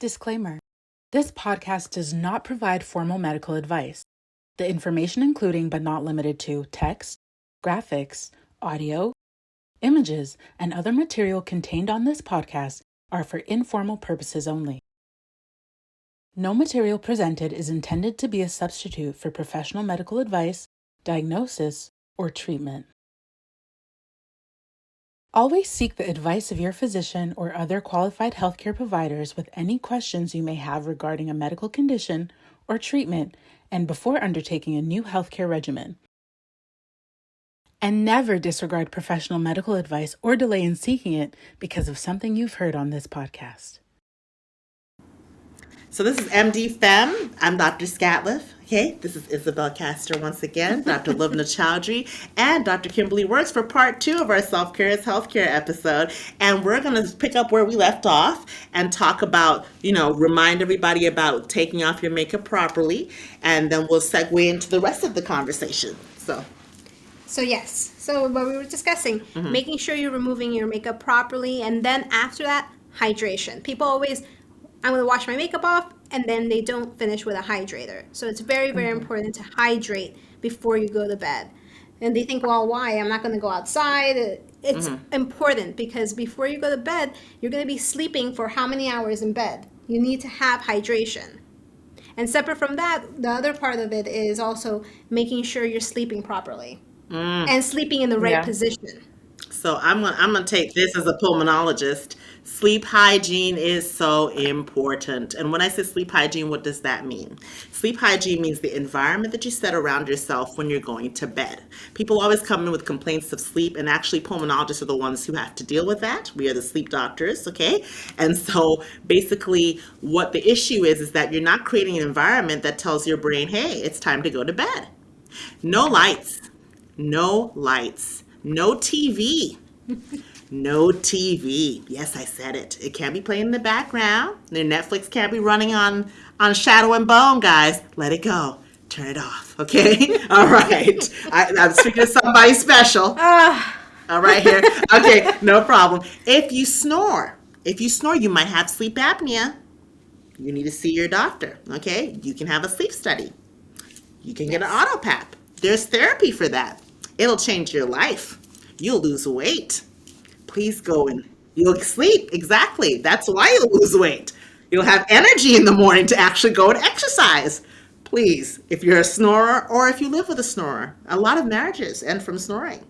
Disclaimer. This podcast does not provide formal medical advice. The information including but not limited to text, graphics, audio, images, and other material contained on this podcast are for informal purposes only. No material presented is intended to be a substitute for professional medical advice, diagnosis, or treatment. Always seek the advice of your physician or other qualified healthcare providers with any questions you may have regarding a medical condition or treatment and before undertaking a new healthcare regimen. And never disregard professional medical advice or delay in seeking it because of something you've heard on this podcast. So this is MD Fem. I'm Dr. Scatliff. Okay, this is Isabel Castro once again, Dr. Lubna Chowdhury, and Dr. Kimberly Works for part 2 of our Self-Care is Healthcare episode. And we're going to pick up where we left off and talk about, remind everybody about taking off your makeup properly. And then we'll segue into the rest of the conversation. So yes, so what we were discussing, making sure you're removing your makeup properly. And then after that, hydration. People always, I'm going to wash my makeup off, and then they don't finish with a hydrator. So it's very, very important to hydrate before you go to bed. And they think, well, why? I'm not going to go outside. It's important because before you go to bed, you're going to be sleeping for how many hours in bed? You need to have hydration. And separate from that, the other part of it is also making sure you're sleeping properly and sleeping in the right position. So I'm gonna take this as a pulmonologist. Sleep hygiene is so important. And when I say sleep hygiene, what does that mean? Sleep hygiene means the environment that you set around yourself when you're going to bed. People always come in with complaints of sleep, and actually pulmonologists are the ones who have to deal with that. We are the sleep doctors, okay? And so basically what the issue is that you're not creating an environment that tells your brain, hey, it's time to go to bed. No lights, no TV. No TV. Yes, I said it. It can't be playing in the background. Their Netflix can't be running on Shadow and Bone, guys. Let it go. Turn it off, okay? All right. I'm speaking to somebody special. All right, here. Okay, no problem. If you snore, you might have sleep apnea. You need to see your doctor, okay? You can have a sleep study. You can get an autopap. There's therapy for that. It'll change your life. You'll lose weight. Please go and you'll sleep. Exactly. That's why you'll lose weight. You'll have energy in the morning to actually go and exercise. Please, if you're a snorer or if you live with a snorer, a lot of marriages end from snoring.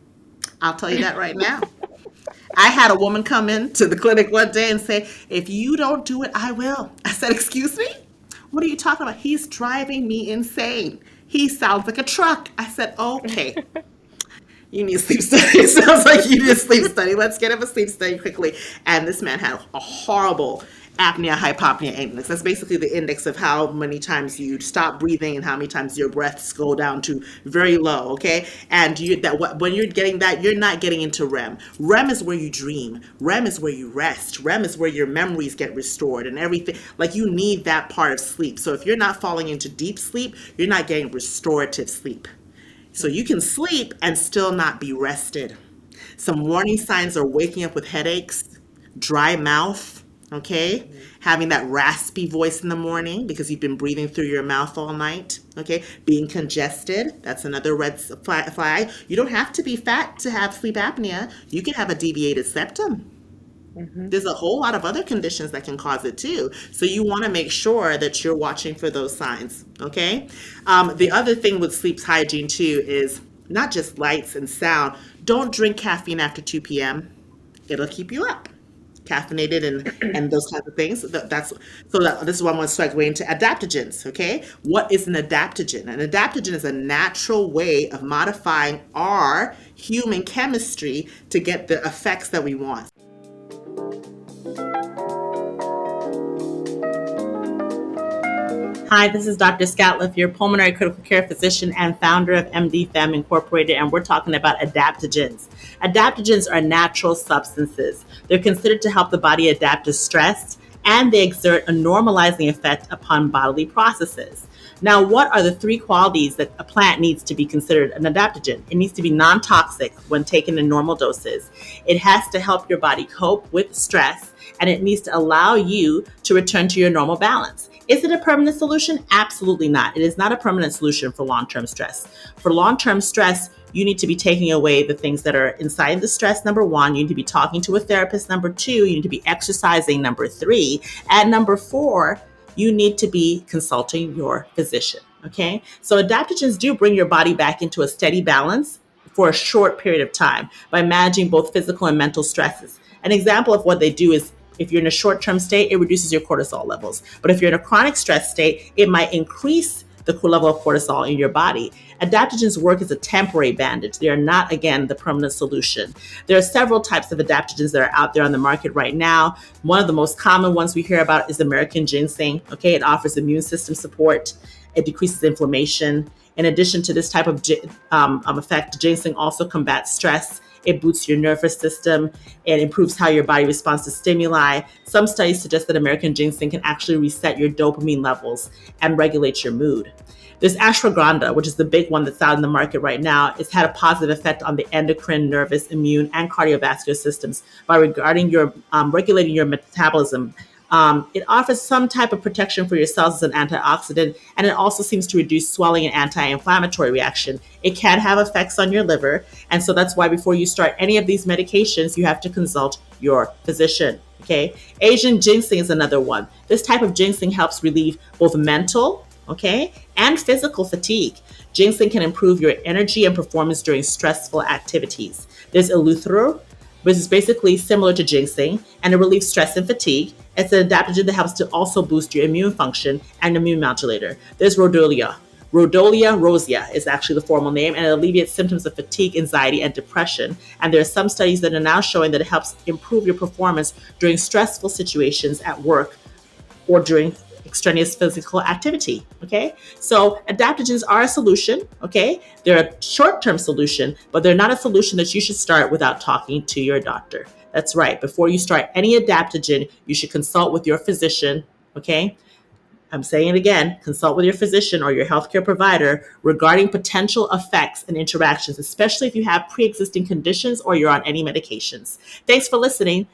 I'll tell you that right now. I had a woman come into the clinic one day and say, if you don't do it, I will. I said, excuse me? What are you talking about? He's driving me insane. He sounds like a truck. I said, okay. You need a sleep study. It sounds like you need a sleep study. Let's get him a sleep study quickly. And this man had a horrible apnea-hypopnea index. That's basically the index of how many times you stop breathing and how many times your breaths go down to very low, okay? And when you're getting that, you're not getting into REM. REM is where you dream. REM is where you rest. REM is where your memories get restored and everything. Like, you need that part of sleep. So if you're not falling into deep sleep, you're not getting restorative sleep. So you can sleep and still not be rested. Some warning signs are waking up with headaches, dry mouth, okay? Having that raspy voice in the morning because you've been breathing through your mouth all night, okay? Being congested, that's another red flag. You don't have to be fat to have sleep apnea. You can have a deviated septum. There's a whole lot of other conditions that can cause it too. So you want to make sure that you're watching for those signs, okay? The other thing with sleep hygiene too is not just lights and sound. Don't drink caffeine after 2 p.m. It'll keep you up. Caffeinated and those kinds of things. This is what I'm going to segue into adaptogens, okay? What is an adaptogen? An adaptogen is a natural way of modifying our human chemistry to get the effects that we want. Hi, this is Dr. Scatliff, your pulmonary critical care physician and founder of MD Fem Incorporated, and we're talking about adaptogens. Adaptogens are natural substances. They're considered to help the body adapt to stress and they exert a normalizing effect upon bodily processes. Now, what are the three qualities that a plant needs to be considered an adaptogen? It needs to be non-toxic when taken in normal doses. It has to help your body cope with stress, and it needs to allow you to return to your normal balance. Is it a permanent solution? Absolutely not. It is not a permanent solution for long-term stress. For long-term stress, you need to be taking away the things that are inside the stress, number one. You need to be talking to a therapist, number two. You need to be exercising, number three. And number four, you need to be consulting your physician, okay? So adaptogens do bring your body back into a steady balance for a short period of time by managing both physical and mental stresses. An example of what they do is if you're in a short-term state, it reduces your cortisol levels. But if you're in a chronic stress state, it might increase the level of cortisol in your body. Adaptogens work as a temporary bandage. They are not, again, the permanent solution. There are several types of adaptogens that are out there on the market right now. One of the most common ones we hear about is American ginseng. Okay, it offers immune system support. It decreases inflammation. In addition to this type of effect, ginseng also combats stress. It boosts your nervous system. It improves how your body responds to stimuli. Some studies suggest that American ginseng can actually reset your dopamine levels and regulate your mood. There's ashwagandha, which is the big one that's out in the market right now. It's had a positive effect on the endocrine, nervous, immune, and cardiovascular systems by regarding your regulating your metabolism. It offers some type of protection for your cells as an antioxidant, and it also seems to reduce swelling and anti-inflammatory reaction. It can have effects on your liver, and so that's why before you start any of these medications, you have to consult your physician. Okay, Asian ginseng is another one. This type of ginseng helps relieve both mental, okay, and physical fatigue. Ginseng can improve your energy and performance during stressful activities. There's eleuthero, which is basically similar to ginseng, and it relieves stress and fatigue. It's an adaptogen that helps to also boost your immune function and immune modulator. There's rhodiola. Rhodolia rosea is actually the formal name, and it alleviates symptoms of fatigue, anxiety, and depression. And there are some studies that are now showing that it helps improve your performance during stressful situations at work or during extraneous physical activity. Okay, so adaptogens are a solution. Okay, they're a short-term solution, but they're not a solution that you should start without talking to your doctor. That's right. Before you start any adaptogen, you should consult with your physician. Okay, I'm saying it again, consult with your physician or your healthcare provider regarding potential effects and interactions, especially if you have pre-existing conditions or you're on any medications. Thanks for listening.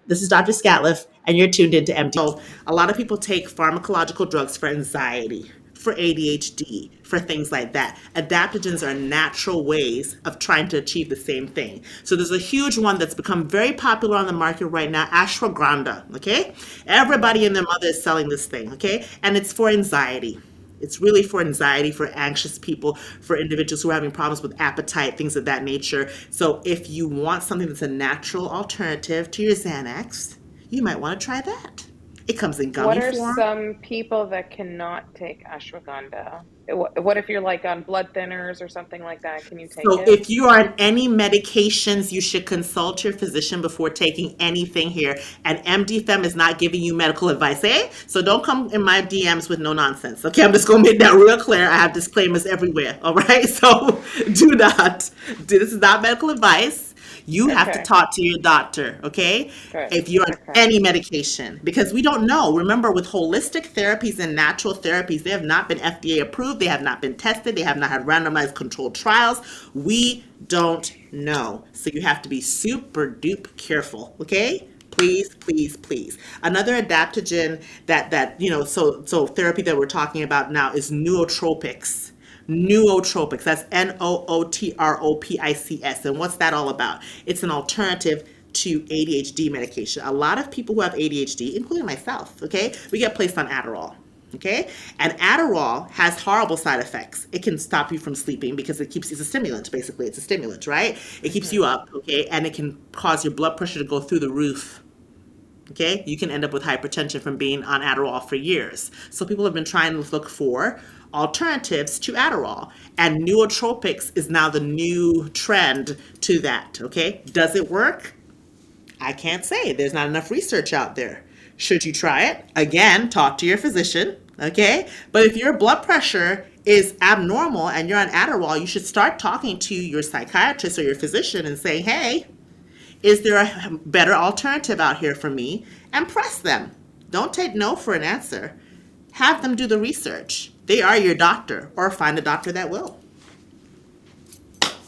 This is Dr. Scatliff, and you're tuned into MD. So, a lot of people take pharmacological drugs for anxiety, for ADHD, for things like that. Adaptogens are natural ways of trying to achieve the same thing. So there's a huge one that's become very popular on the market right now, ashwagandha, okay? Everybody and their mother is selling this thing, okay? And it's for anxiety. It's really for anxiety, for anxious people, for individuals who are having problems with appetite, things of that nature. So if you want something that's a natural alternative to your Xanax, you might want to try that. It comes in gummy What are form. some people that cannot take ashwagandha? What if you're like on blood thinners or something like that? Can you take So it? if you are on any medications, you should consult your physician before taking anything here. And MDFem is not giving you medical advice, eh? So don't come in my DMs with no nonsense. Okay, I'm just going to make that real clear. I have disclaimers everywhere. All right, so do not. This is not medical advice. You have to Okay. talk to your doctor, okay? Good. If you're on Okay. any medication, because we don't know. Remember, with holistic therapies and natural therapies, they have not been FDA approved, they have not been tested, they have not had randomized controlled trials. We don't know. So you have to be super duper careful, okay? Please, please, please. Another adaptogen so therapy that we're talking about now is nootropics. Nootropics. That's nootropics. And what's that all about? It's an alternative to ADHD medication. A lot of people who have ADHD, including myself, okay, we get placed on Adderall. Okay, and Adderall has horrible side effects. It can stop you from sleeping because it's a stimulant, basically. It's a stimulant, right? It keeps you up, okay, and it can cause your blood pressure to go through the roof. Okay, you can end up with hypertension from being on Adderall for years. So people have been trying to look for alternatives to Adderall, and nootropics is now the new trend to that. Okay, does it work? I can't say. There's not enough research out there. Should you try it? Again, talk to your physician. Okay, but if your blood pressure is abnormal and you're on Adderall, you should start talking to your psychiatrist or your physician and say, hey, is there a better alternative out here for me? And press them. Don't take no for an answer. Have them do the research. They are your doctor, or find a doctor that will.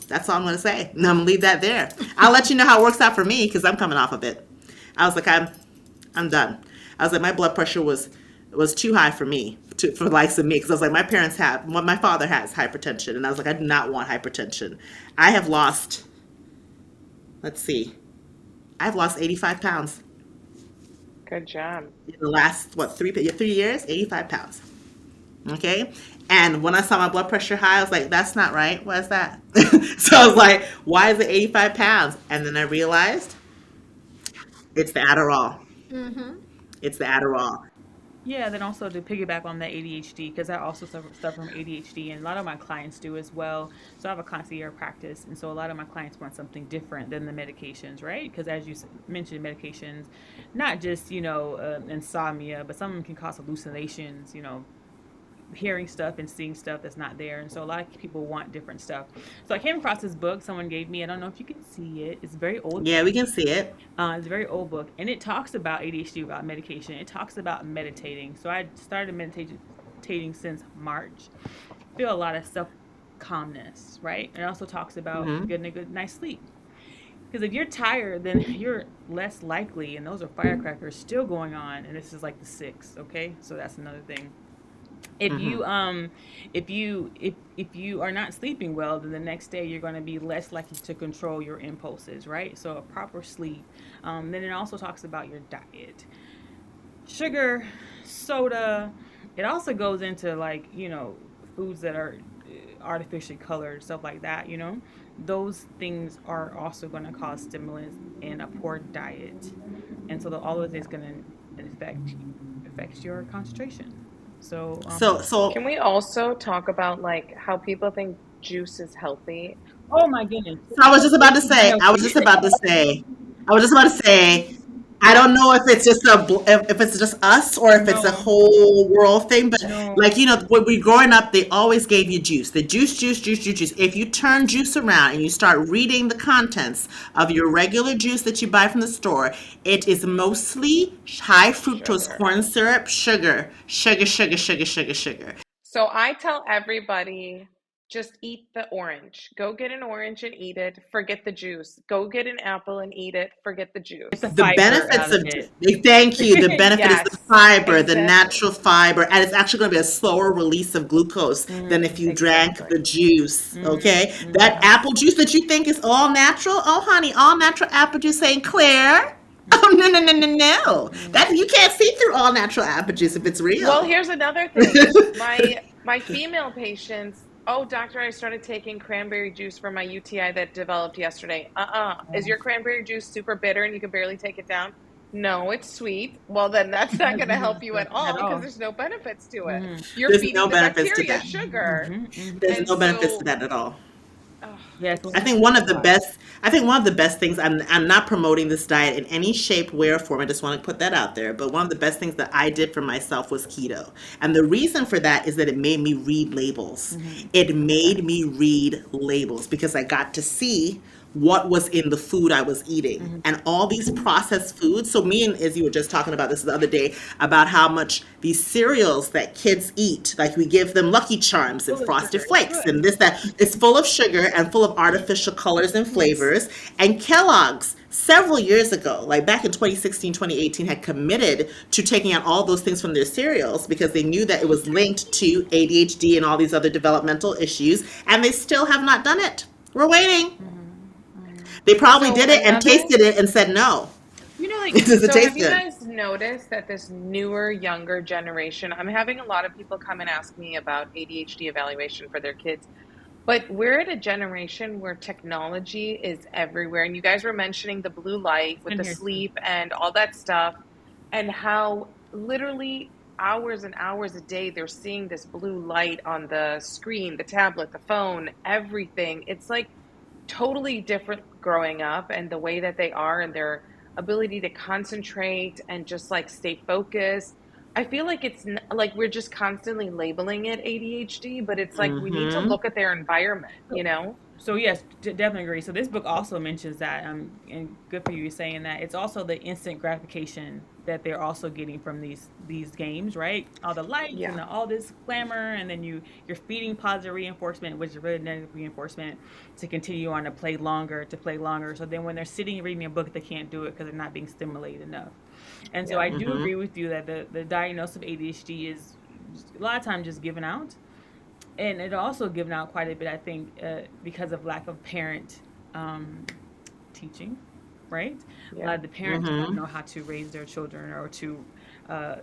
That's all I'm going to say. And I'm going to leave that there. I'll let you know how it works out for me because I'm coming off of it. I was like, I'm done. I was like, my blood pressure was too high for me, for the likes of me. Because I was like, my father has hypertension. And I was like, I do not want hypertension. I have lost, let's see, I've lost 85 pounds. Good job. In the last, 3 years? 85 pounds. Okay? And when I saw my blood pressure high, I was like, that's not right. What is that? So I was like, why is it 85 pounds? And then I realized it's the Adderall. It's the Adderall. Yeah, then also to piggyback on that ADHD, because I also suffer from ADHD, and a lot of my clients do as well. So I have a concierge practice, and so a lot of my clients want something different than the medications, right? Because as you mentioned, medications, not just, insomnia, but some of them can cause hallucinations, hearing stuff and seeing stuff that's not there. And so a lot of people want different stuff. So I came across this book someone gave me. I don't know if you can see it. It's very old. Yeah, we can see it. It's a very old book, and it talks about ADHD, about medication. It talks about meditating. So I started meditating since March. Feel a lot of self-calmness, right? And it also talks about getting a good night's sleep. Because if you're tired, then you're less likely, and those are firecrackers still going on, and this is like the 6th, okay? So that's another thing. If you are not sleeping well, then the next day you're going to be less likely to control your impulses, right? So a proper sleep. Then it also talks about your diet, sugar, soda. It also goes into foods that are artificially colored, stuff like that. Those things are also going to cause stimulants in a poor diet, and so all of this is going to affect your concentration. So Can we also talk about how people think juice is healthy? oh my goodness. So I was just about to say, I don't know if it's just if it's just us or if it's a whole world thing, but No. when we growing up, they always gave you juice. The juice. If you turn juice around and you start reading the contents of your regular juice that you buy from the store, it is mostly high fructose Sugar. corn syrup, sugar. So I tell everybody, just eat the orange. Go get an orange and eat it. Forget the juice. Go get an apple and eat it. Forget the juice. It's the The fiber benefits out of of it. thank you. The benefit is the Yes, fiber, the exactly. natural fiber, and it's actually going to be a slower release of glucose than if you drank the Exactly. juice. Okay, that apple juice that you think is all natural, oh honey, all natural apple juice ain't clear. Oh no! That you can't see through all natural apple juice if it's real. Well, here's another thing. My female patients, oh, doctor, I started taking cranberry juice for my UTI that developed yesterday. Is your cranberry juice super bitter and you can barely take it down? No, it's sweet. Well, then that's not going to help you at all because there's no benefits to it. You're There's feeding no the benefits to bacteria that. sugar. There's And no benefits to so, that at all. Yes. I think one of the best things, I'm not promoting this diet in any shape, way, or form. I just want to put that out there. But one of the best things that I did for myself was keto. And the reason for that is that it made me read labels. It made me read labels because I got to see what was in the food I was eating and all these processed foods. So me and Izzy were just talking about this the other day about how much these cereals that kids eat, like we give them Lucky Charms and Frosted Flakes and this, that, it's full of sugar and full of artificial colors and flavors. And Kellogg's several years ago, like back in 2016, 2018, had committed to taking out all those things from their cereals because they knew that it was linked to ADHD and all these other developmental issues, and they still have not done it. We're waiting. They probably So did it and another- tasted it and said no. It doesn't So taste have you good. guys noticed that this newer, younger generation, I'm having a lot of people come and ask me about ADHD evaluation for their kids, but we're at a generation where technology is everywhere. And you guys were mentioning the blue light with the sleep and all that stuff, and how literally hours and hours a day they're seeing this blue light on the screen, the tablet, the phone, everything. It's like totally different growing up, and the way that they are and their ability to concentrate and just stay focused. I feel like it's like we're just constantly labeling it ADHD, but it's like we need to look at their environment. So yes, definitely agree. So this book also mentions that, and good for you saying that. It's also the instant gratification that they're also getting from these games, right? All the lights and Yeah. all this glamour, and then you're feeding positive reinforcement, which is really negative reinforcement, to continue on to play longer, to play longer. So then when they're sitting and reading a book, they can't do it because they're not being stimulated enough. And so Yeah. I do agree with you that the diagnosis of ADHD is a lot of times just given out, and it also given out quite a bit, I think, because of lack of parent teaching, right? A lot Yeah. of the parents don't know how to raise their children, or to, uh,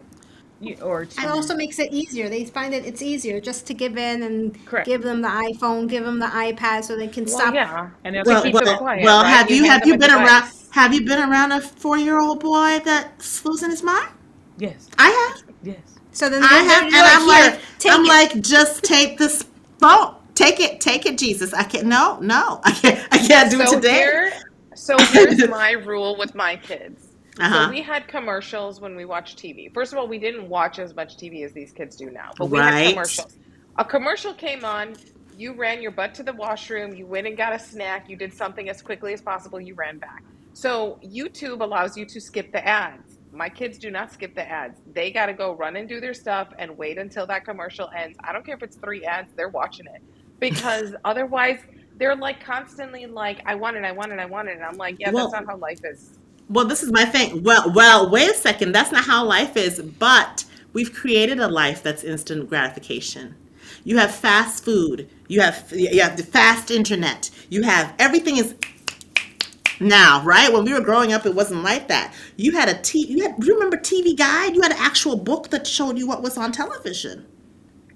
or It to, also makes it easier. They find it's easier just to give in and correct. give them the iPhone, give them the iPad so they can Well, stop. yeah. And they'll To start Well, keep them well, quiet, well. right? You hand Have them you a been around? device. Have you been around a 4-year-old boy that's losing his mind? yes, I have. yes. So then I they're have, and I'm like, here, like, take it. just take this phone. Take it, Jesus. I can't. No, I can't do it So today. here's my rule with my kids. So Uh-huh. we had commercials when we watched TV. First of all, we didn't watch as much TV as these kids do now, but we had Right. commercials. A commercial came on, you ran your butt to the washroom, you went and got a snack, you did something as quickly as possible, you ran back. So YouTube allows you to skip the ads. My kids do not skip the ads. They got to go run and do their stuff and wait until that commercial ends. I don't care if it's 3 ads, they're watching it, because otherwise they're like constantly like, I want it, I want it, I want it. And I'm like, yeah, that's Well, not how life is. this is my thing. Well, wait a second. That's not how life is, but we've created a life that's instant gratification. You have fast food. You have the fast internet. You have everything is now, right? When we were growing up, it wasn't like that. You had a T. Do you remember TV Guide? You had an actual book that showed you what was on television.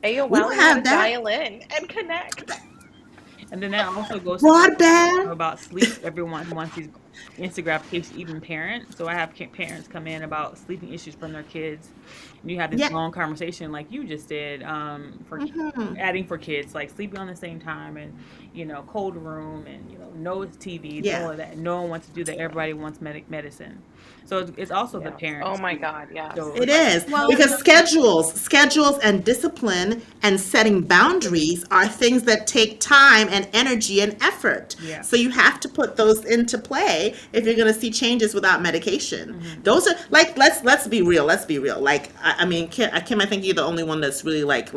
We don't AOL, you had to have that. dial in and connect. And then that also goes to Broadband. about sleep. Everyone wants these instant gratification, even parents. So I have parents come in about sleeping issues from their kids. And you have this Yeah. long conversation like you just did, for adding for kids, like sleeping on the same time, and cold room, and no TV, Yeah. all of that. No one wants to do that. Everybody wants medicine. So it's also the Yeah. Oh parents my too. God, yes. So It is Well, because schedules and discipline and setting boundaries are things that take time and energy and effort. yeah. So you have to put those into play if you're going to see changes without medication. Mm-hmm. Those are like let's be real. Let's be real. Like I mean, Kim, I think you're the only one that's really like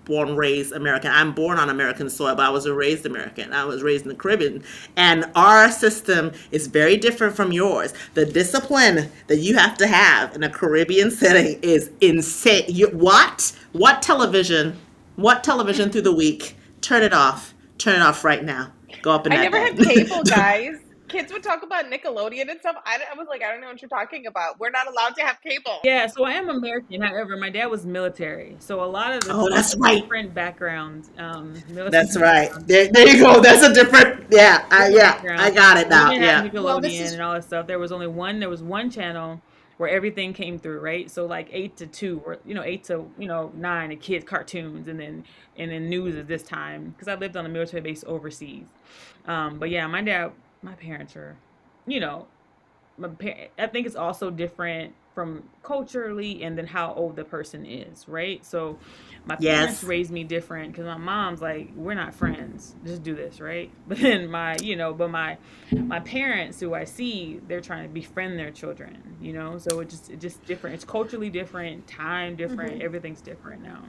born raised American. I'm born on American soil, but I was raised American. I was raised in the Caribbean, and our system is very different from yours. The discipline that you have to have in a Caribbean setting is insane. What television? What television through the week? Turn it off. Turn it off right now. Go up in I that never had bed. cable, guys. Kids would talk about Nickelodeon and stuff. I was like, I don't know what you're talking about. We're not allowed to have cable. Yeah, so I am American. However, my dad was military, so a lot of the Oh, that's right. different backgrounds, military That's right. backgrounds, There you go. That's a different. Yeah. different I backgrounds. got it We now. didn't have Yeah. well, this Nickelodeon is and all that stuff. There was only one. There was one channel where everything came through, right? So like 8 to 2, or 8 to 9, the kids cartoons, and then news at this time, because I lived on a military base overseas. But yeah, my parents are, you know, I think it's also different from culturally, and then how old the person is, right? So my parents Yes. raised me different, because my mom's like, we're not friends, just do this, right? But then my parents, who I see, they're trying to befriend their children, so it just different. It's culturally different, time different, everything's different now.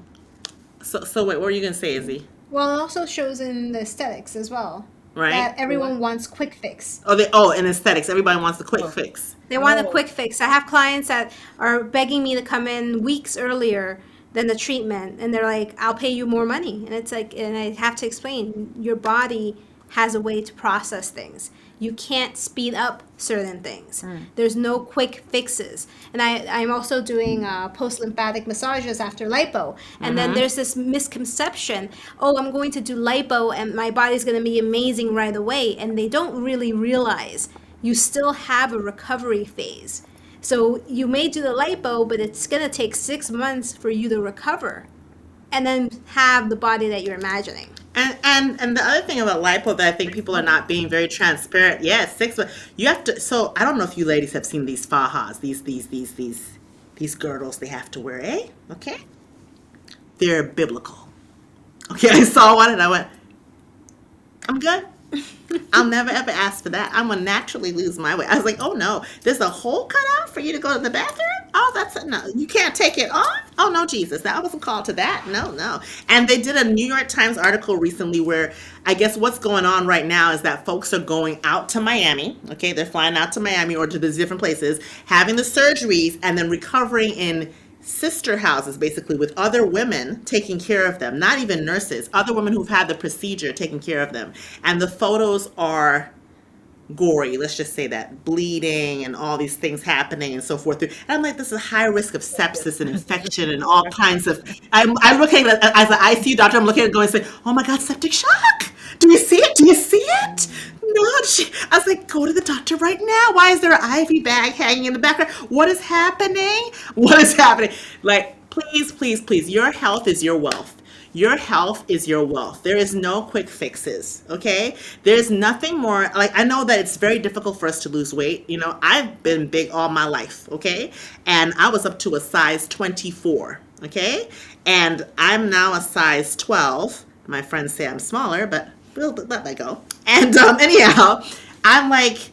So wait, what were you gonna say, Izzy? well, it also shows in the aesthetics as well Right? that everyone wants quick fix. In aesthetics, everybody wants the quick Oh. fix. They want a Oh. quick fix. I have clients that are begging me to come in weeks earlier than the treatment, and they're like, "I'll pay you more money." And it's like, and I have to explain, your body has a way to process things. You can't speed up certain things. There's no quick fixes. And I'm also doing post-lymphatic massages after lipo. And then there's this misconception, oh, I'm going to do lipo and my body's going to be amazing right away. And they don't really realize you still have a recovery phase. So you may do the lipo, but it's going to take 6 months for you to recover and then have the body that you're imagining. And the other thing about lipo that I think people are not being very transparent. Yes, 6 months. You have to. So I don't know if you ladies have seen these fajas, these girdles they have to wear. Okay, they're biblical. Okay, I saw one and I went, I'm good. I'll never ever ask for that. I'm gonna naturally lose my weight. I was like, oh no, there's a hole cut out for you to go to the bathroom. Oh, that's no. You can't take it off. Oh no, Jesus, that wasn't called to that. No, no. And they did a New York Times article recently where I guess what's going on right now is that folks are going out to Miami. Okay, they're flying out to Miami or to these different places, having the surgeries, and then recovering in sister houses, basically with other women taking care of them. Not even nurses, other women who've had the procedure taking care of them. And the photos are gory, let's just say that, bleeding and all these things happening and so forth. And I'm like, this is high risk of sepsis and infection and all kinds of. I'm looking at as an ICU doctor. I'm looking at it going and say, oh my God, septic shock. Do you see it? Do you see it? No, I was like, go to the doctor right now. Why is there an IV bag hanging in the background? What is happening? What is happening? Like, please, please, please, your health is your wealth. Your health is your wealth. There is no quick fixes, okay? There's nothing more. Like, I know that it's very difficult for us to lose weight. You know, I've been big all my life, okay? And I was up to a size 24, okay? And I'm now a size 12. My friends say I'm smaller, but we'll let that go. And anyhow, I'm like,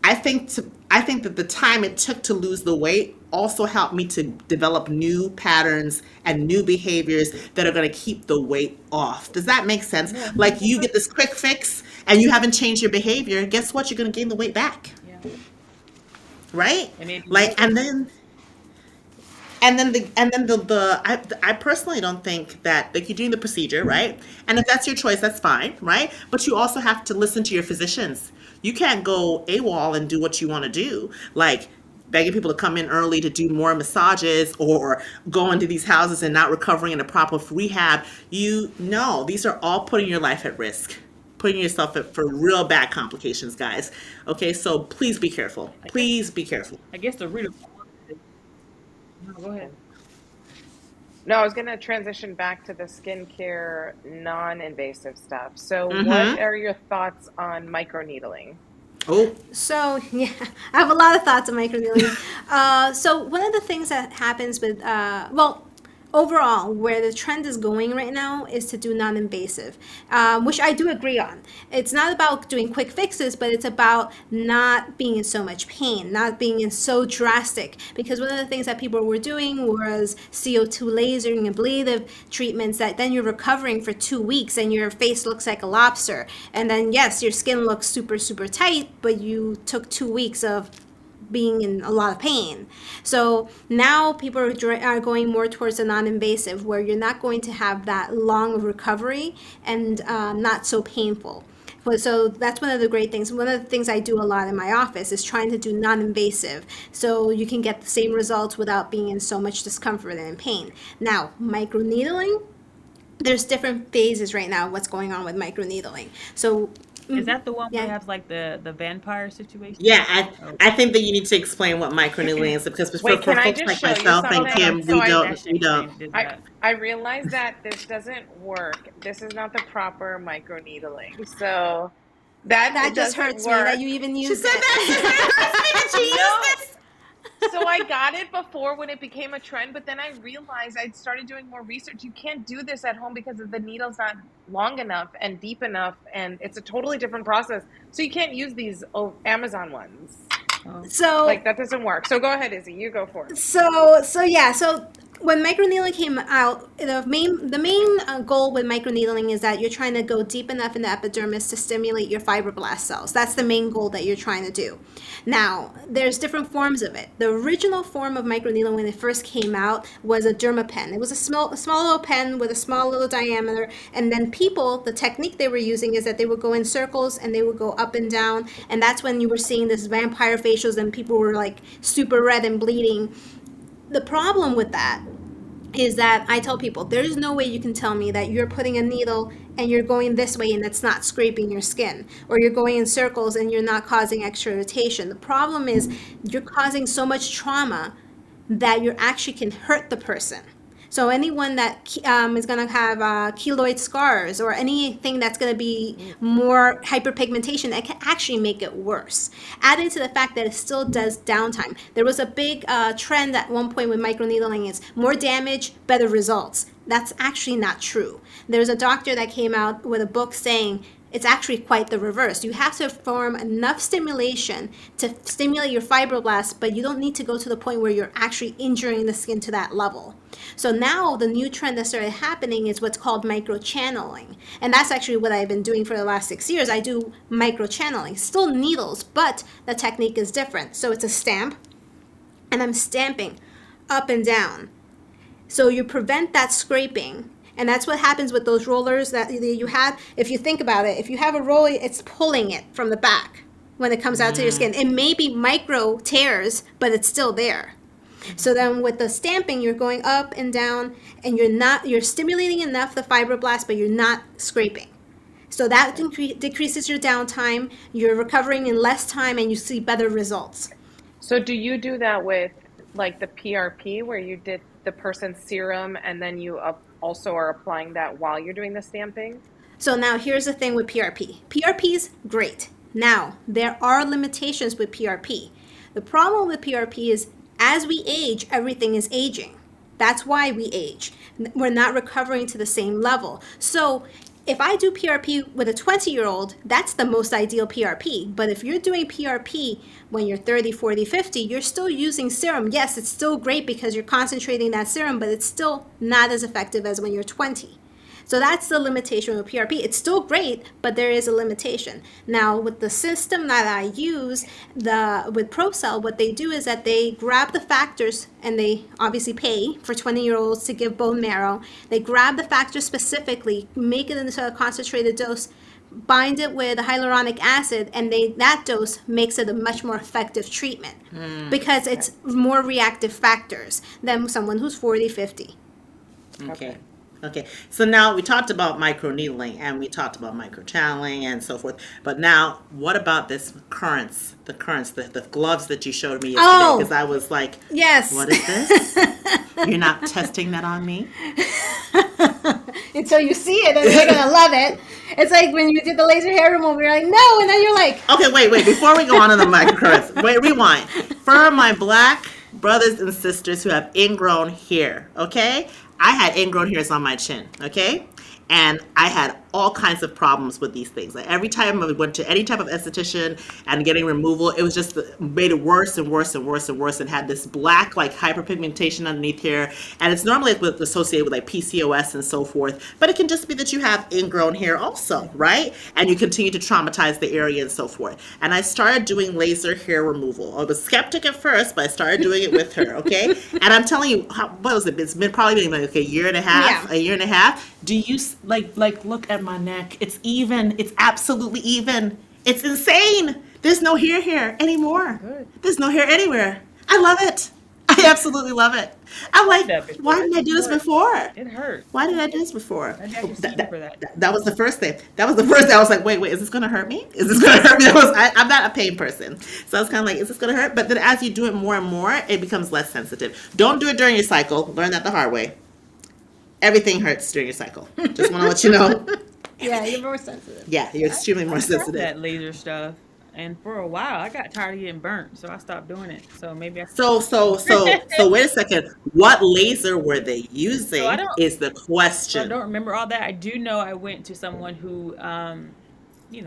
I think that the time it took to lose the weight also helped me to develop new patterns and new behaviors that are going to keep the weight off. Does that make sense? Yeah. Like you get this quick fix and you haven't changed your behavior, guess what? You're going to gain the weight back, Yeah. right? And it, Like I personally don't think that like you're doing the procedure, right? And if that's your choice, that's fine, right? But you also have to listen to your physicians. You can't go AWOL and do what you want to do, like begging people to come in early to do more massages or go into these houses and not recovering in a proper rehab. You know, these are all putting your life at risk, putting yourself at for real bad complications, guys. Okay, so please be careful. I guess, Please be careful. I guess the root of no, go ahead. No, I was going to transition back to the skincare non-invasive stuff. So, what Mm-hmm. are your thoughts on microneedling? Oh, So yeah, I have a lot of thoughts on microneedling. So one of the things that happens with well, overall, where the trend is going right now is to do non-invasive, which I do agree on. It's not about doing quick fixes, but it's about not being in so much pain, not being in so drastic. Because one of the things that people were doing was CO2 lasering and ablative treatments that then you're recovering for 2 weeks and your face looks like a lobster. And then yes, your skin looks super, super tight, but you took 2 weeks of being in a lot of pain. So now people are going more towards the non-invasive, where you're not going to have that long of recovery and not so painful. So that's one of the great things. One of the things I do a lot in my office is trying to do non-invasive, so you can get the same results without being in so much discomfort and pain. Now, microneedling, there's different phases right now of what's going on with microneedling. So, Is that the one where it yeah. has like the vampire situation? yeah. Oh, I think that you need to explain what microneedling is because Wait, for can I folks just like show you myself and okay, something? Kim, okay. So I That should we don't. explain did I that. I realize that this doesn't work. This is not the proper microneedling. So that That it just doesn't hurts me that work. you even She used said it. that. That she used No. this. So I got it before when it became a trend, but then I realized I started doing more research. You can't do this at home because the needle's not long enough and deep enough, and it's a totally different process. So you can't use these Amazon ones. Oh, So Like that doesn't work. So go ahead, Izzy. You go for it. so when microneedling came out, the main goal with microneedling is that you're trying to go deep enough in the epidermis to stimulate your fibroblast cells. That's the main goal that you're trying to do. Now, there's different forms of it. The original form of microneedling when it first came out was a dermapen. It was a small little pen with a small little diameter, and then people, the technique they were using is that they would go in circles and they would go up and down, and that's when you were seeing this vampire facials and people were like super red and bleeding. The problem with that is that I tell people there's no way you can tell me that you're putting a needle and you're going this way and it's not scraping your skin, or you're going in circles and you're not causing extra irritation. The problem is you're causing so much trauma that you actually can hurt the person. So anyone that is going to have keloid scars or anything that's going to be more hyperpigmentation, it can actually make it worse. Added to the fact that it still does downtime. There was a big trend at one point with microneedling is more damage, better results. That's actually not true. There's a doctor that came out with a book saying It's actually quite the reverse. You have to perform enough stimulation to stimulate your fibroblasts, but you don't need to go to the point where you're actually injuring the skin to that level. So now the new trend that started happening is what's called microchanneling. And that's actually what I've been doing for the last 6 years. I do microchanneling, still needles, but the technique is different. So it's a stamp, and I'm stamping up and down. So you prevent that scraping. And that's what happens with those rollers that you have. If you think about it, if you have a roller, it's pulling it from the back when it comes out to your skin. It may be micro tears, but it's still there. So then with the stamping, you're going up and down, and you're stimulating enough the fibroblast, but you're not scraping. So that decreases your downtime, you're recovering in less time, and you see better results. So do you do that with like the PRP where you did the person's serum and then you also are applying that while you're doing the stamping? So now here's the thing with PRP. PRP is great. Now, there are limitations with PRP. The problem with PRP is as we age, everything is aging. That's why we age. We're not recovering to the same level. So if I do PRP with a 20-year-old, that's the most ideal PRP. But if you're doing PRP when you're 30, 40, 50, you're still using serum. Yes, it's still great because you're concentrating that serum, but it's still not as effective as when you're 20. So that's the limitation with PRP. It's still great, but there is a limitation. Now, with the system that I use, with ProCell, what they do is that they grab the factors, and they obviously pay for 20-year-olds to give bone marrow. They grab the factors specifically, make it into a concentrated dose, bind it with hyaluronic acid, and that dose makes it a much more effective treatment because it's more reactive factors than someone who's 40, 50. Okay. So now we talked about microneedling and we talked about microchanneling and so forth. But now, what about this the gloves that you showed me yesterday? Because I was like, yes. What is this? You're not testing that on me? Until you see it, and you're gonna love it. It's like when you did the laser hair removal, you're like, no, and then you're like, okay, wait. Before we go on to the microcurrents, wait, rewind. For my black brothers and sisters who have ingrown hair, okay? I had ingrown hairs on my chin, okay? And I had all kinds of problems with these things. Like every time I went to any type of esthetician and getting removal, it was just made it worse and worse and worse and worse, and had this black like hyperpigmentation underneath here. And it's normally associated with like PCOS and so forth, but it can just be that you have ingrown hair also, right? And you continue to traumatize the area and so forth. And I started doing laser hair removal. I was skeptic at first, but I started doing it with her, okay? And I'm telling you, what was it? It's been probably been like a year and a half. Do you like look at my neck? It's even. It's absolutely even. It's insane. There's no hair here anymore. Good. There's no hair anywhere. I love it. I absolutely love it. I'm like, why didn't I do this before? It hurt. Why did I do this before? That was the first thing. I was like, wait, is this going to hurt me? Is this going to hurt me? I'm not a pain person. So I was kind of like, is this going to hurt? But then as you do it more and more, it becomes less sensitive. Don't do it during your cycle. Learn that the hard way. Everything hurts during your cycle. Just want to let you know. Yeah, you're more sensitive. Yeah, you're extremely more sensitive. That laser stuff, and for a while I got tired of getting burnt, so I stopped doing it. So maybe So wait a second. What laser were they using? Is the question. I don't remember all that. I do know I went to someone who,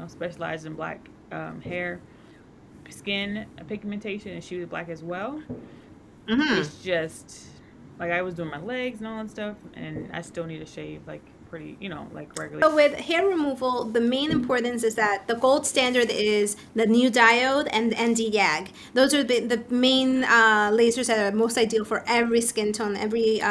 specialized in black hair, skin pigmentation, and she was black as well. Mm-hmm. It's just like I was doing my legs and all that stuff, and I still need to shave like pretty, like regular. So with hair removal, the main importance is that the gold standard is the new diode and ND-YAG. Those are the main lasers that are most ideal for every skin tone, every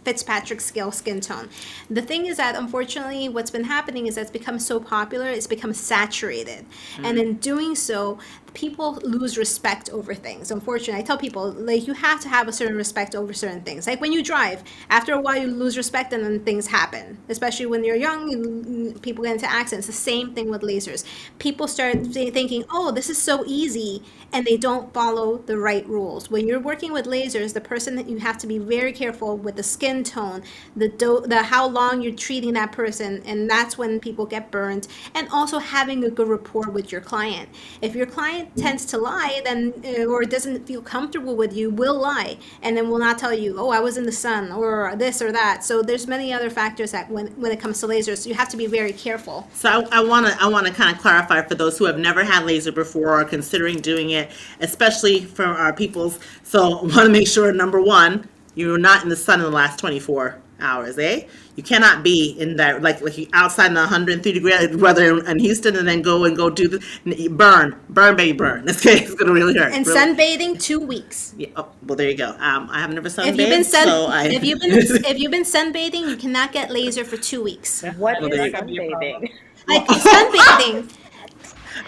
Fitzpatrick scale skin tone. The thing is that unfortunately what's been happening is that it's become so popular, it's become saturated. And in doing so, people lose respect over things. Unfortunately, I tell people, like, you have to have a certain respect over certain things. Like when you drive, after a while you lose respect and then things happen. Especially when you're young, people get into accidents. The same thing with lasers. People start thinking, oh, this is so easy, and they don't follow the right rules. When you're working with lasers, the person that you have to be very careful with the skin tone, the how long you're treating that person, and that's when people get burned. And also having a good rapport with your client. If your client tends to lie, then or doesn't feel comfortable with you, will lie, and then will not tell you, oh, I was in the sun or this or that. So there's many other factors that when when it comes to lasers. You have to be very careful. So I want to kind of clarify for those who have never had laser before or are considering doing it, especially for our peoples. So I want to make sure, number one, you're not in the sun in the last 24 hours, eh? You cannot be in that, like outside in the 103 degree weather in Houston and then go do the burn, baby, burn. This case is gonna really hurt. And really. sunbathing 2 weeks. Yeah, oh, well, there you go. I have never sunbathed, if you've been sunbathing, you cannot get laser for 2 weeks. What Well, is there you go. sunbathing? Like sunbathing.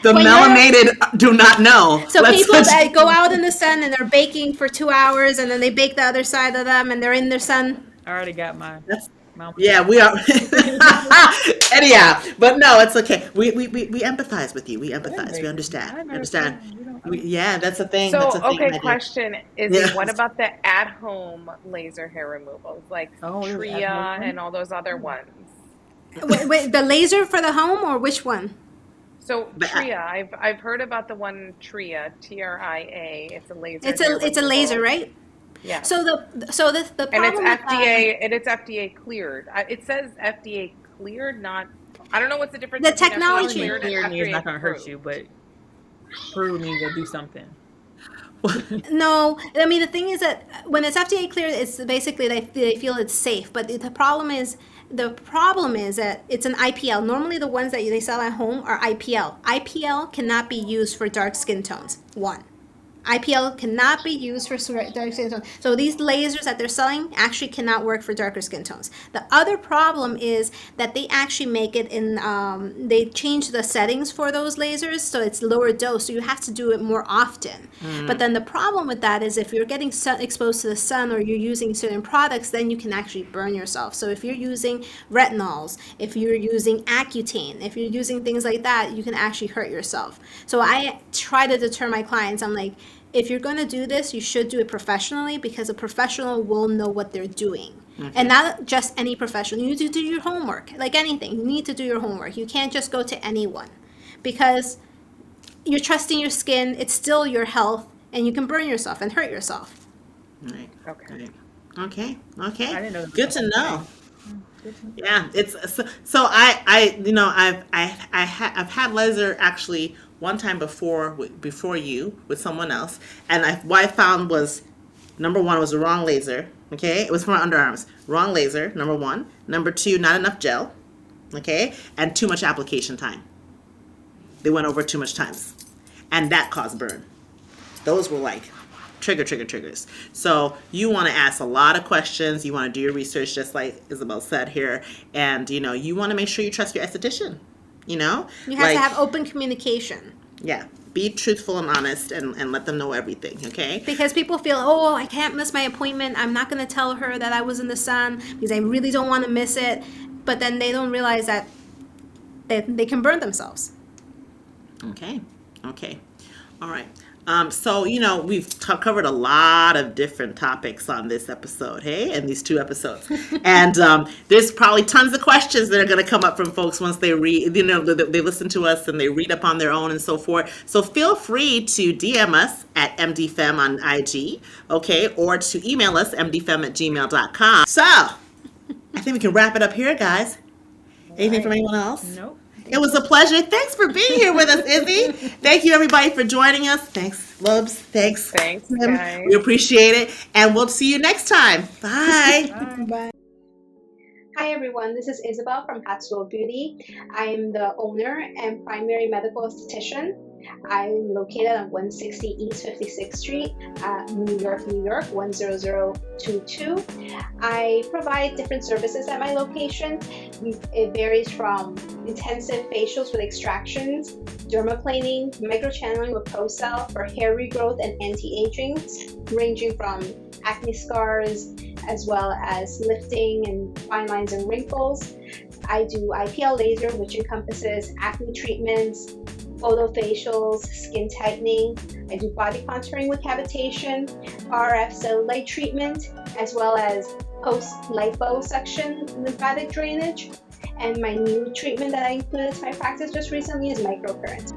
The When melanated do not know. So people that go out in the sun and they're baking for 2 hours and then they bake the other side of them and they're in their sun. I already got my. Yeah, we are. Anyhow, but no, it's okay. We empathize with you. We empathize. We understand. We understand. Yeah, that's the thing. So, That's the thing, okay, my dear. question is, Yeah. what about the at-home laser hair removals, like Oh, there's Tria at-home? and all those other ones? Wait, the laser for the home or which one? So The Tria, I've heard about the one Tria, TRIA. It's a laser. It's hair a laser, removal. right? Yeah. So the And it's problem with FDA, and it's FDA cleared. It says FDA cleared, not. I don't know what's the difference. The between FDA technology. cleared and Clear me is FDA not gonna hurt approved. you, but prove me to do something. No, I mean the thing is that when it's FDA cleared, it's basically they feel it's safe. But the problem is that it's an IPL. Normally, the ones that they sell at home are IPL. IPL cannot be used for dark skin tones. One. IPL cannot be used for dark skin tones. So these lasers that they're selling actually cannot work for darker skin tones. The other problem is that they actually make it in, they change the settings for those lasers, so it's lower dose, so you have to do it more often. But then the problem with that is if you're getting exposed to the sun or you're using certain products, then you can actually burn yourself. So if you're using retinols, if you're using Accutane, if you're using things like that, you can actually hurt yourself. So I try to deter my clients. I'm like, if you're going to do this, you should do it professionally because a professional will know what they're doing. And not just any professional. You need to do your homework. Like anything, you need to do your homework. You can't just go to anyone because you're trusting your skin. It's still your health, and you can burn yourself and hurt yourself. Right. Okay. Okay. I didn't know. Good to know. Yeah, it's so I you know I've had laser actually one time before you with someone else, and what I found was number one was the wrong laser. Okay, it was for my underarms. Wrong laser. Number one. Number two, not enough gel. Okay, and too much application time. They went over too much times, and that caused burn. Those were like triggers. So you want to ask a lot of questions. You want to do your research, just like Isabel said here, and you want to make sure you trust your esthetician. You have to have open communication. Yeah, be truthful and honest, and let them know everything. Okay. Because people feel, oh, I can't miss my appointment. I'm not going to tell her that I was in the sun because I really don't want to miss it. But then they don't realize that they can burn themselves. Okay. All right. So, we've covered a lot of different topics on this episode, hey, and these 2 episodes. And there's probably tons of questions that are going to come up from folks once they read, they listen to us and they read up on their own and so forth. So feel free to DM us at MDFem on IG, okay, or to email us, mdfem@gmail.com. So, I think we can wrap it up here, guys. Anything from anyone else? Nope. It was a pleasure. Thanks for being here with us, Izzy. Thank you, everybody, for joining us. Thanks, Lubs. Thanks, Thanks, Tim. guys. We appreciate it. And we'll see you next time. Bye. Bye. Hi, everyone. This is Isabel from Hatsutsilbeauty. I am the owner and primary medical esthetician. I'm located on 160 East 56th Street, New York, 10022. I provide different services at my location. It varies from intensive facials with extractions, dermaplaning, microchanneling with ProCell for hair regrowth and anti-aging, ranging from acne scars as well as lifting and fine lines and wrinkles. I do IPL laser, which encompasses acne treatments, photofacials, skin tightening. I do body contouring with cavitation, RF cellulite treatment, as well as post-liposuction lymphatic drainage. And my new treatment that I included to my practice just recently is microcurrent.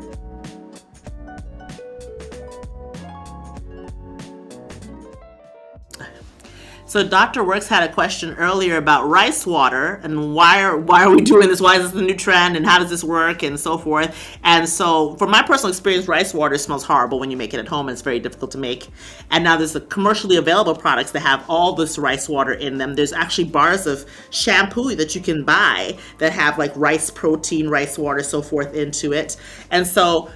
So Dr. Works had a question earlier about rice water and why are we doing this? Why is this the new trend and how does this work and so forth? And so from my personal experience, rice water smells horrible when you make it at home and it's very difficult to make. And now there's the commercially available products that have all this rice water in them. There's actually bars of shampoo that you can buy that have like rice protein, rice water, so forth into it. And so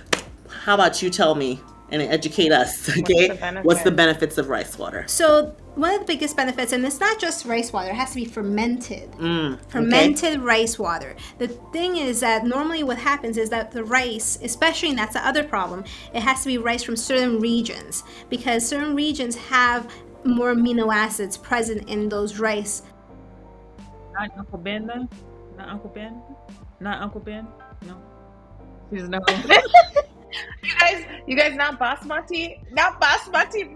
how about you tell me and educate us, okay? What's the benefits of rice water? So one of the biggest benefits, and it's not just rice water, it has to be fermented. Fermented rice water. The thing is that normally what happens is that the rice, especially, and that's the other problem, it has to be rice from certain regions because certain regions have more amino acids present in those rice. Not Uncle Ben, though? Not Uncle Ben? Not Uncle Ben? No. He's no. You guys, not basmati rice. Not basmati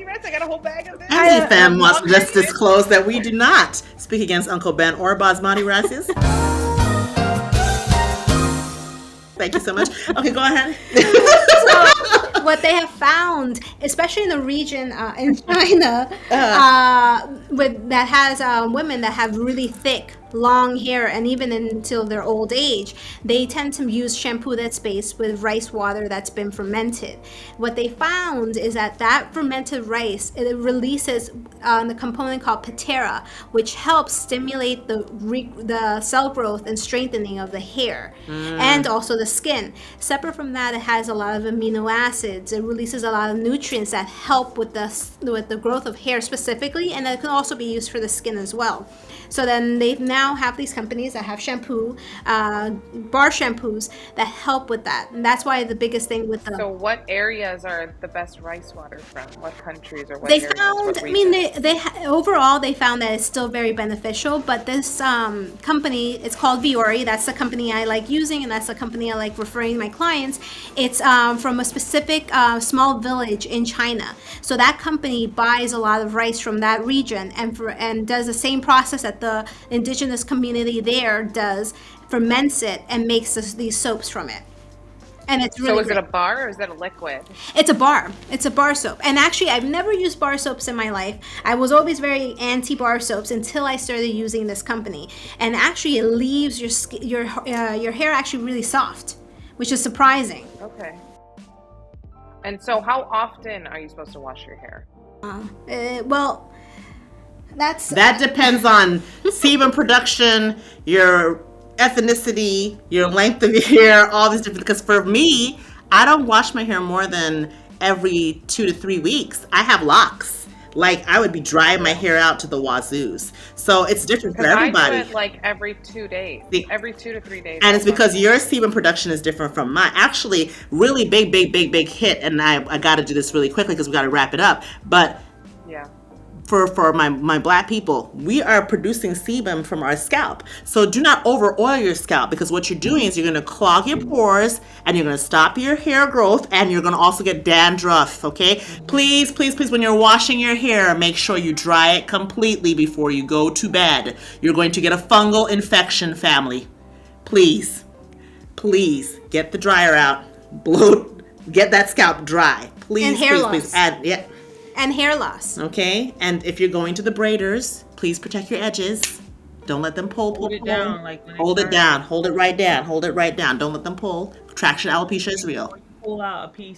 rice. I got a whole bag of this. Andy Femme must just disclose that we do not speak against Uncle Ben or basmati rices. Thank you so much. Okay, go ahead. So what they have found, especially in the region in China, that has women that have really thick, long hair, and even until their old age, they tend to use shampoo that's based with rice water that's been fermented. What they found is that fermented rice, it releases the component called patera, which helps stimulate the cell growth and strengthening of the hair and also the skin. Separate from that, it has a lot of amino acids. It releases a lot of nutrients that help with the growth of hair specifically, and it can also be used for the skin as well. So then they now have these companies that have shampoo, bar shampoos that help with that. And that's why the biggest thing with the... So what areas are the best rice water from? What countries or what they areas? Found, I mean, overall, they found that it's still very beneficial, but this company, it's called Viore. That's the company I like using, and that's the company I like referring my clients. It's from a specific small village in China. So that company buys a lot of rice from that region and does the same process that the indigenous community there does, ferments it and makes these soaps from it. And it's really So is it a bar or is it a liquid? It's a bar. It's a bar soap. And actually, I've never used bar soaps in my life. I was always very anti-bar soaps until I started using this company. And actually, it leaves your hair actually really soft, which is surprising. Okay. And so how often are you supposed to wash your hair? Well, that depends on sebum production, your ethnicity, your length of your hair, all these different, because for me, I don't wash my hair more than every 2 to 3 weeks. I have locks. Like, I would be drying my hair out to the wazoos. So it's different for everybody. I do it like every 2 days, every 2 to 3 days. And it's because your sebum production is different from mine. Actually, really big hit, and I got to do this really quickly because we got to wrap it up. But yeah. For my black people, we are producing sebum from our scalp. So do not over oil your scalp, because what you're doing is you're going to clog your pores and you're going to stop your hair growth, and you're going to also get dandruff, okay? Please, when you're washing your hair, make sure you dry it completely before you go to bed. You're going to get a fungal infection, family. Please get the dryer out. Get that scalp dry. Please, and hair please. And hair loss. Okay, and if you're going to the braiders, please protect your edges. Don't let them pull. Hold it down. Hold it down. Hold it right down. Don't let them pull. Traction alopecia is real. Pull out a piece